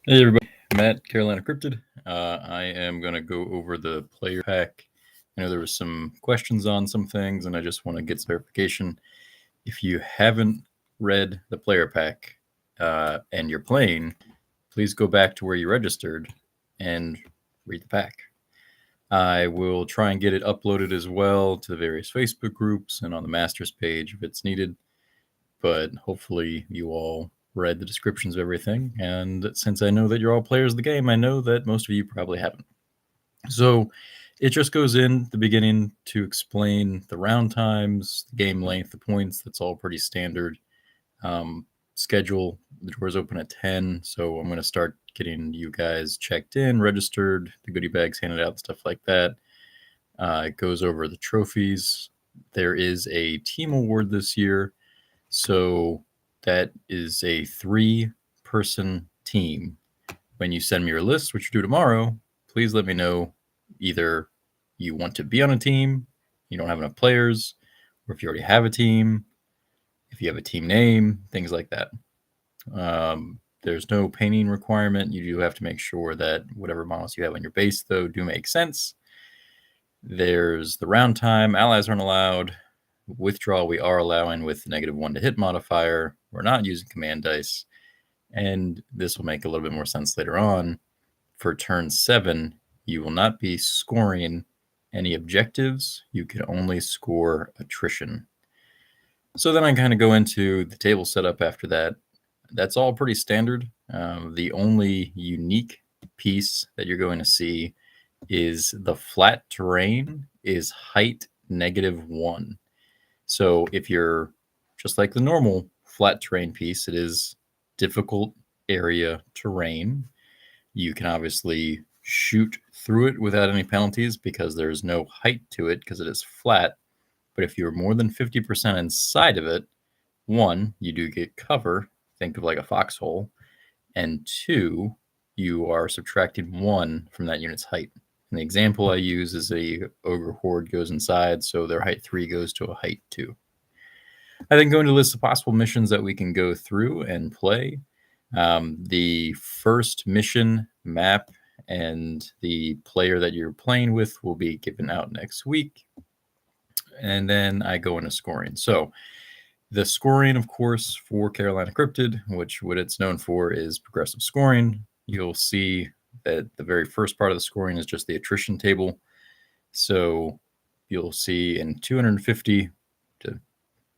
Hey everybody, Matt, Carolina Cryptid. I am going to go over the player pack. I know there was some questions on some things, and I just want to get clarification. If you haven't read the player pack and you're playing, please go back to where you registered and read the pack. I will try and get it uploaded as well to the various Facebook groups and on the Masters page if it's needed. But hopefully you all read the descriptions of everything. And since I know that you're all players of the game, I know that most of you probably haven't. So it just goes in the beginning to explain the round times, the game length, the points. That's all pretty standard. Schedule, the doors open at 10. So I'm going to start getting you guys checked in, registered, the goodie bags handed out, stuff like that. It goes over the trophies. There is a team award this year. So that is a 3-person team. When you send me your list, which you do tomorrow, please let me know either you want to be on a team, you don't have enough players, or if you already have a team, if you have a team name, things like that. There's no painting requirement. You do have to make sure that whatever models you have on your base, though, do make sense. There's the round time. Allies aren't allowed. Withdraw we are allowing with -1 to hit modifier. We're not using command dice. And this will make a little bit more sense later on. For turn 7, you will not be scoring any objectives. You can only score attrition. So then I kind of go into the table setup after that. That's all pretty standard. The only unique piece that you're going to see is the flat terrain is height -1. So if you're just like the normal flat terrain piece, it is difficult area terrain. You can obviously shoot through it without any penalties because there's no height to it because it is flat. But if you're more than 50% inside of it, 1, you do get cover. Think of like a foxhole. And 2, you are subtracting 1 from that unit's height. And the example I use is a ogre horde goes inside, so their height 3 goes to a height 2. I then go into a list of possible missions that we can go through and play. The first mission map and the player that you're playing with will be given out next week. And then I go into scoring. So the scoring, of course, for Carolina Cryptid, which what it's known for is progressive scoring. You'll see that the very first part of the scoring is just the attrition table. So you'll see in 250 to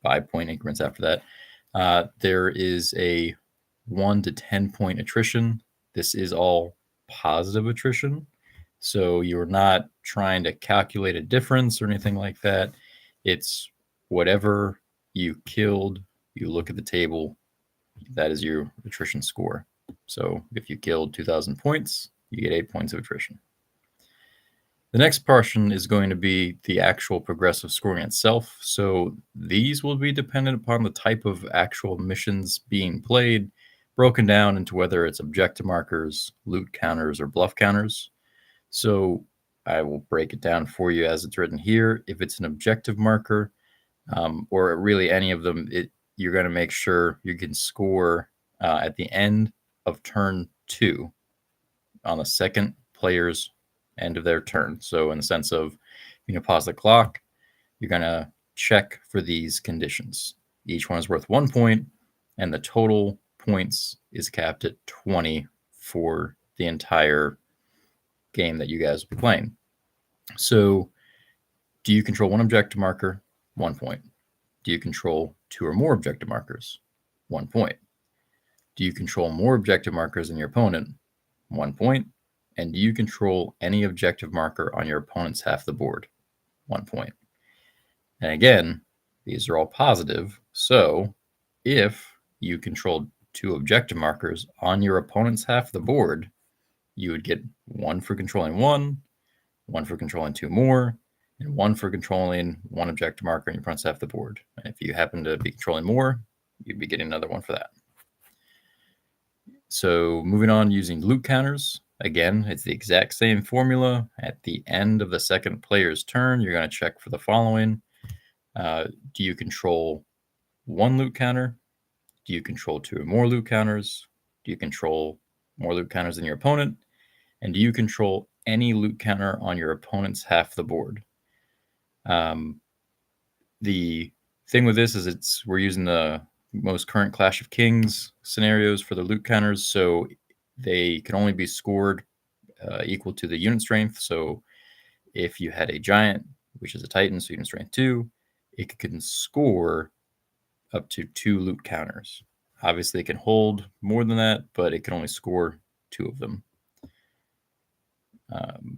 5-point increments after that, there is a 1 to 10-point attrition. This is all positive attrition. So you're not trying to calculate a difference or anything like that. It's whatever you killed, you look at the table, that is your attrition score. So if you killed 2,000 points, you get 8 points of attrition. The next portion is going to be the actual progressive scoring itself. So these will be dependent upon the type of actual missions being played, broken down into whether it's objective markers, loot counters, or bluff counters. So I will break it down for you as it's written here. If it's an objective marker, or really any of them, you're going to make sure you can score at the end of turn 2 on the second player's end of their turn. So in the sense of, you know, pause the clock, you're going to check for these conditions. Each one is worth 1 point, and the total points is capped at 20 for the entire game that you guys will be playing. So do you control one objective marker? 1 point. Do you control 2 or more objective markers? 1 point. Do you control more objective markers than your opponent? 1 point. And do you control any objective marker on your opponent's half of the board? 1 point. And again, these are all positive. So if you controlled 2 objective markers on your opponent's half of the board, you would get 1 for controlling 1, 1 for controlling 2 more, and 1 for controlling 1 objective marker on your opponent's half of the board. And if you happen to be controlling more, you'd be getting another 1 for that. So moving on, using loot counters. Again, it's the exact same formula. At the end of the second player's turn, you're going to check for the following. Do you control 1 loot counter? Do you control 2 or more loot counters? Do you control more loot counters than your opponent? And do you control any loot counter on your opponent's half of the board? The thing with this is we're using the most current Clash of Kings scenarios for the loot counters, so they can only be scored equal to the unit strength. So if you had a giant, which is a Titan, so unit strength 2, it can score up to 2 loot counters. Obviously, it can hold more than that, but it can only score 2 of them.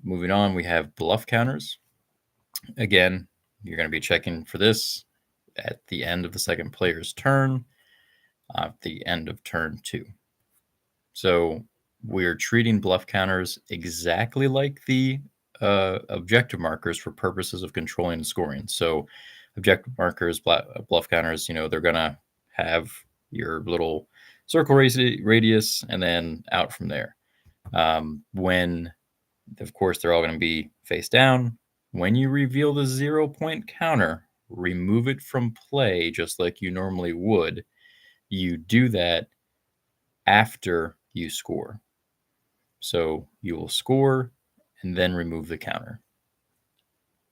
Moving on, we have bluff counters. Again, you're going to be checking for this at the end of the second player's turn, at the end of turn 2. So we're treating bluff counters exactly like the objective markers for purposes of controlling and scoring. So objective markers, bluff counters, they're going to have your little circle radius and then out from there. When, of course, they're all going to be face down. When you reveal the 0-point counter, remove it from play just like you normally would. You do that after you score. So you will score and then remove the counter.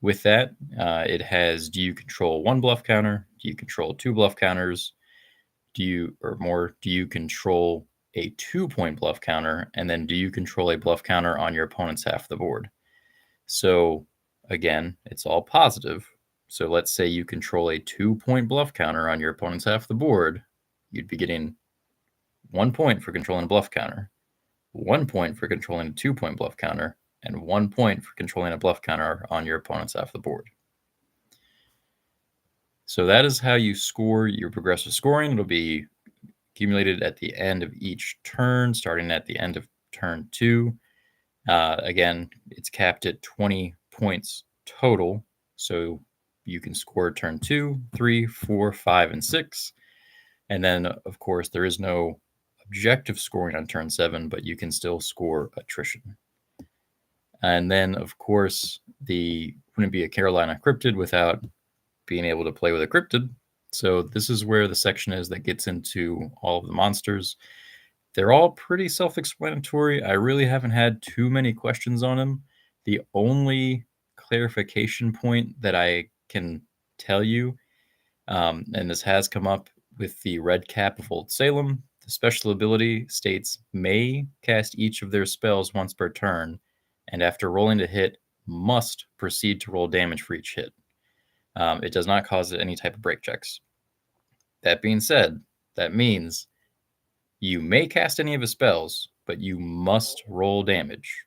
With that, it has, do you control 1 bluff counter? Do you control 2 bluff counters? Do you control a 2-point bluff counter? And then do you control a bluff counter on your opponent's half of the board? So again, it's all positive. So let's say you control a 2-point bluff counter on your opponent's half of the board. You'd be getting 1 point for controlling a bluff counter, 1 point for controlling a 2-point bluff counter, and 1 point for controlling a bluff counter on your opponent's half of the board. So that is how you score your progressive scoring. It'll be accumulated at the end of each turn, starting at the end of turn 2. Again, it's capped at 20 points total. So you can score turn 2, 3, 4, 5, and 6. And then, of course, there is no objective scoring on turn 7, but you can still score attrition. And then, of course, wouldn't be a Carolina Cryptid without being able to play with a Cryptid. So this is where the section is that gets into all of the monsters. They're all pretty self-explanatory. I really haven't had too many questions on them. The only clarification point that I can tell you, and this has come up with the Red Cap of Old Salem, the special ability states may cast each of their spells once per turn, and after rolling a hit, must proceed to roll damage for each hit. It does not cause any type of break checks. That being said, that means you may cast any of his spells, but you must roll damage.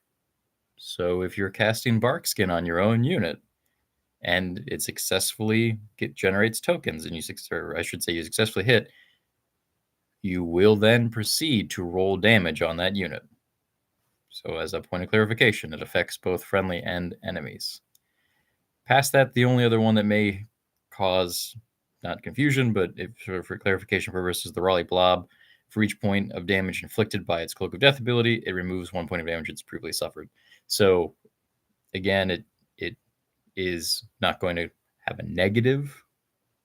So if you're casting Barkskin on your own unit and it successfully generates tokens, and you successfully hit, you will then proceed to roll damage on that unit. So as a point of clarification, it affects both friendly and enemies. Past that, the only other one that may cause, not confusion, but for clarification purposes, the Raleigh Blob. For each point of damage inflicted by its Cloak of Death ability, it removes 1 point of damage it's previously suffered. So again, it is not going to have a negative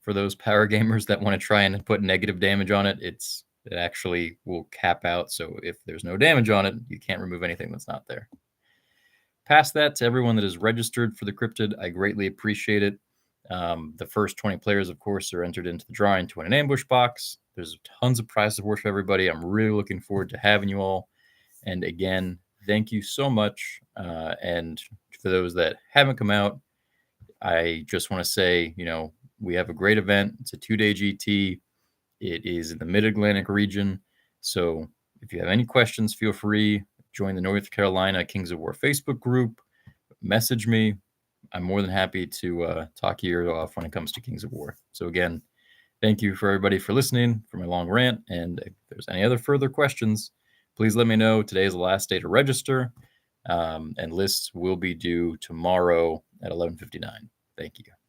for those power gamers that want to try and put negative damage on it. It actually will cap out. So if there's no damage on it, you can't remove anything that's not there. Past that, to everyone that is registered for the Cryptid, I greatly appreciate it. The first 20 players, of course, are entered into the drawing to win an ambush box. There's tons of prize support for everybody. I'm really looking forward to having you all. And again, thank you so much. And for those that haven't come out, I just want to say, we have a great event. It's a 2-day GT. It is in the Mid-Atlantic region. So if you have any questions, feel free. Join the North Carolina Kings of War Facebook group. Message me. I'm more than happy to talk your ear off when it comes to Kings of War. So again, thank you for everybody for listening for my long rant. And if there's any other further questions, please let me know. Today is the last day to register, and lists will be due tomorrow at 11:59. Thank you.